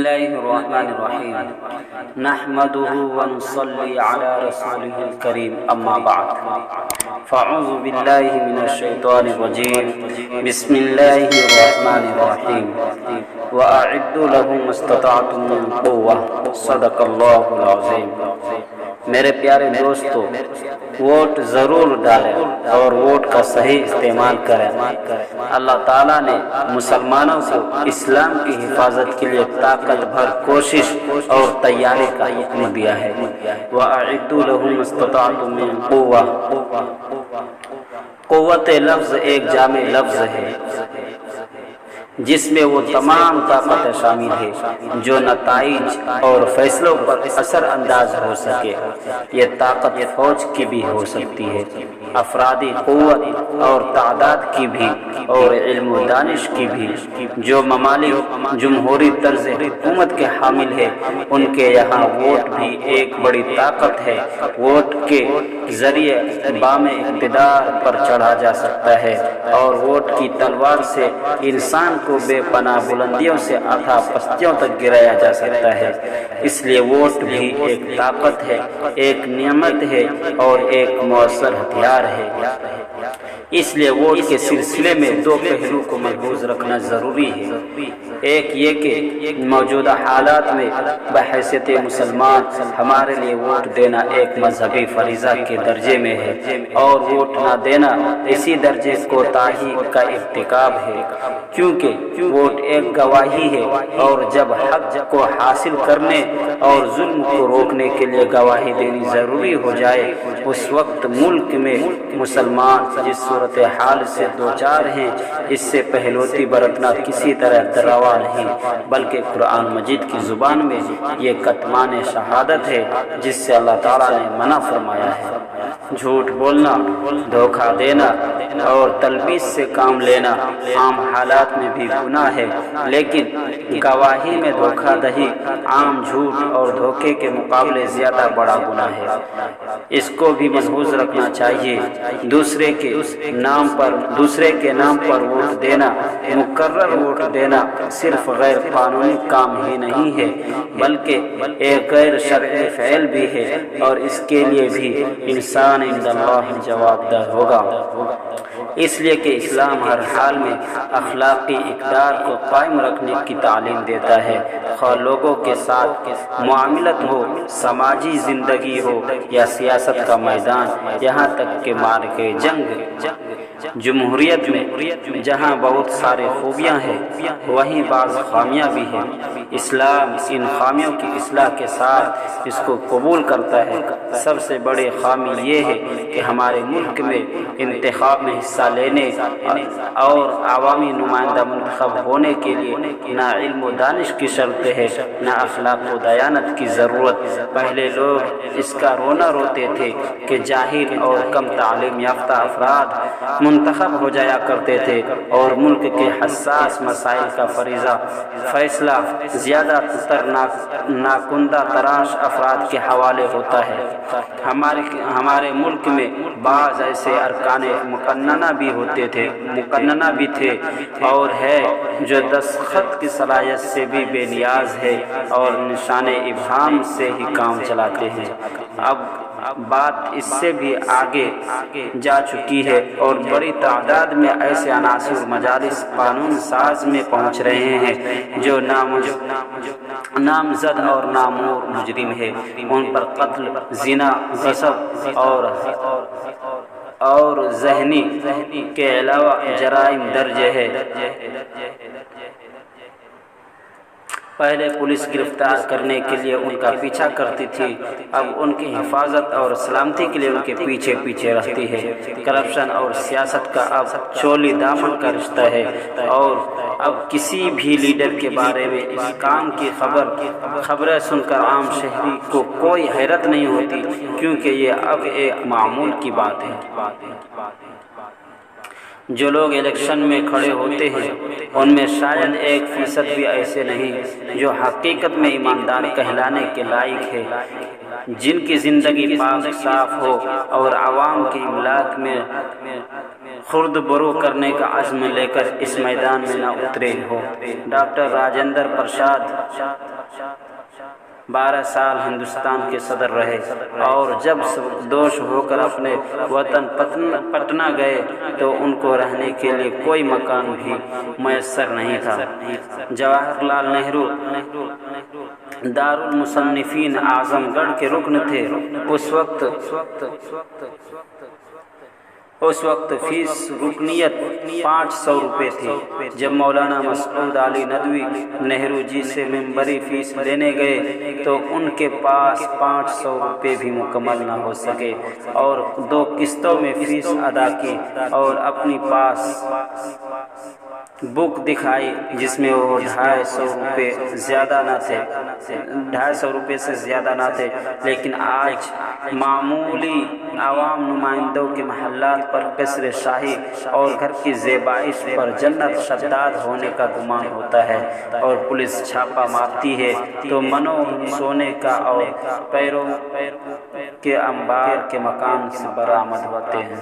الله الرحمن الرحيم نحمده ونصلي على رسوله الكريم أما بعد فأعوذ بالله من الشيطان الرجيم بسم الله الرحمن الرحيم وأعدوا لهم ما استطعتم من قوة صدق الله العظيم۔ میرے پیارے دوستو، ووٹ ضرور ڈالیں اور ووٹ کا صحیح استعمال کریں۔ اللہ تعالیٰ نے مسلمانوں کو اسلام کی حفاظت کے لیے طاقت بھر کوشش اور تیاری کا حکم دیا ہے۔ وَأَعِدُّوا لَهُم مَّا اسْتَطَعْتُم مِّن قُوَّةٍ۔ قوت لفظ ایک جامع لفظ ہے جس میں وہ تمام طاقتیں شامل ہے جو نتائج اور فیصلوں پر اثر انداز ہو سکے۔ یہ طاقت فوج کی بھی ہو سکتی ہے، افرادی قوت اور تعداد کی بھی، اور علم و دانش کی بھی۔ جو ممالک جمہوری طرز حکومت کے حامل ہے ان کے یہاں ووٹ بھی ایک بڑی طاقت ہے۔ ووٹ کے ذریعے بام اقتدار پر چڑھا جا سکتا ہے اور ووٹ کی تلوار سے انسان کو بے پناہ بلندیوں سے اتھا پستیوں تک گرایا جا سکتا ہے۔ اس لیے ووٹ بھی ایک طاقت ہے، ایک نعمت ہے اور ایک مؤثر ہتھیار ہے۔ اس لیے ووٹ کے سلسلے میں دو پہلو کو ملحوظ رکھنا ضروری ہے۔ ایک یہ کہ موجودہ حالات میں بحیثیت مسلمان ہمارے لیے ووٹ دینا ایک مذہبی فریضہ کے درجے میں ہے، اور ووٹ نہ دینا اسی درجے کوتاہی کا ارتکاب ہے، کیونکہ ووٹ ایک گواہی ہے، اور جب حق کو حاصل کرنے اور ظلم کو روکنے کے لیے گواہی دینی ضروری ہو جائے، اس وقت ملک میں مسلمان جس صورتحال سے دوچار ہیں، اس سے پہلوتی برتنا کسی طرح روا نہیں، بلکہ قرآن مجید کی زبان میں یہ کتمان شہادت ہے جس سے اللہ تعالیٰ نے منع فرمایا ہے۔ جھوٹ بولنا، دھوکہ دینا اور تلبیس سے کام لینا عام حالات میں بھی گناہ ہے، لیکن گواہی میں دھوکہ دہی عام جھوٹ اور دھوکے کے مقابلے زیادہ بڑا گناہ ہے۔ اس کو بھی ملحوظ رکھنا چاہیے۔ دوسرے کے نام پر ووٹ دینا، مقرر ووٹ دینا صرف غیر قانونی کام ہی نہیں ہے بلکہ ایک غیر شرعی فعل بھی ہے، اور اس کے لیے بھی انسان عند اللہ جواب دہ ہوگا۔ اس لیے کہ اسلام ہر حال میں اخلاقی اقدار کو قائم رکھنے کی تعلیم دیتا ہے، خواہ لوگوں کے ساتھ معاملت ہو، سماجی زندگی ہو یا سیاست کا میدان، یہاں تک کہ معرکہ جنگ۔ جمہوریت میں جہاں بہت سارے خوبیاں ہیں وہیں بعض خامیاں بھی ہیں۔ اسلام ان خامیوں کی اصلاح کے ساتھ اس کو قبول کرتا ہے۔ سب سے بڑی خامی یہ ہے کہ ہمارے ملک میں انتخاب میں حصہ لینے اور عوامی نمائندہ منتخب ہونے کے لیے نہ علم و دانش کی شرط ہے، نہ اخلاق و دیانت کی ضرورت۔ پہلے لوگ اس کا رونا روتے تھے کہ جاہل اور کم تعلیم یافتہ افراد منتخب ہو جایا کرتے تھے، اور ملک کے حساس مسائل کا فیصلہ زیادہ تر ناکندہ تراش افراد کے حوالے ہوتا ہے۔ ہمارے ملک میں بعض ایسے ارکان مقننہ بھی تھے اور ہے جو دستخط کی صلاحیت سے بھی بے نیاز ہے اور نشان ابہام سے ہی کام چلاتے ہیں۔ اب بات اس سے بھی آگے جا چکی ہے اور بڑی تعداد میں ایسے عناصر مجالس قانون ساز میں پہنچ رہے ہیں جو نامزد اور نامور مجرم ہے۔ ان پر قتل، زنا، غصب اور ذہنی کے علاوہ جرائم درج ہے۔ پہلے پولیس گرفتار کرنے کے لیے ان کا پیچھا کرتی تھی، اب ان کی حفاظت اور سلامتی کے لیے ان کے پیچھے رہتی ہے۔ کرپشن اور سیاست کا اب چولی دامن کا رشتہ ہے، اور اب کسی بھی لیڈر کے بارے میں اس کام کی خبریں سن کر عام شہری کو کوئی حیرت نہیں ہوتی، کیونکہ یہ اب ایک معمول کی بات ہے۔ جو لوگ الیکشن میں کھڑے ہوتے ہیں ان میں شاید 1% بھی ایسے نہیں جو حقیقت میں ایماندار کہلانے کے لائق ہے، جن کی زندگی پاک صاف ہو اور عوام کی املاک میں خرد برو کرنے کا عزم لے کر اس میدان میں نہ اترے ہو۔ ڈاکٹر راجندر پرساد 12 سال ہندوستان کے صدر رہے اور جب سبکدوش ہو کر اپنے وطن پٹنہ گئے تو ان کو رہنے کے لیے کوئی مکان بھی میسر نہیں تھا۔ جواہر لال نہرو دارالمصنفین اعظم گڑھ کے رکن تھے۔ اس وقت فیس رکنیت 500 روپے تھی۔ جب مولانا مسعود علی ندوی نہرو جی سے ممبری فیس لینے گئے تو ان کے پاس 500 روپے بھی مکمل نہ ہو سکے اور 2 قسطوں میں فیس ادا کی اور اپنی پاس بک دکھائی جس میں وہ 250 روپے سے زیادہ نہ تھے، لیکن آج معمولی عوام نمائندوں کے محلات پر قصر شاہی اور گھر کی زیبائش پر جنت شداد ہونے کا گمان ہوتا ہے اور پولیس چھاپا مارتی ہے تو منو سونے کا اور پیروں کے انبار کے مکان سے برآمد ہوتے ہیں۔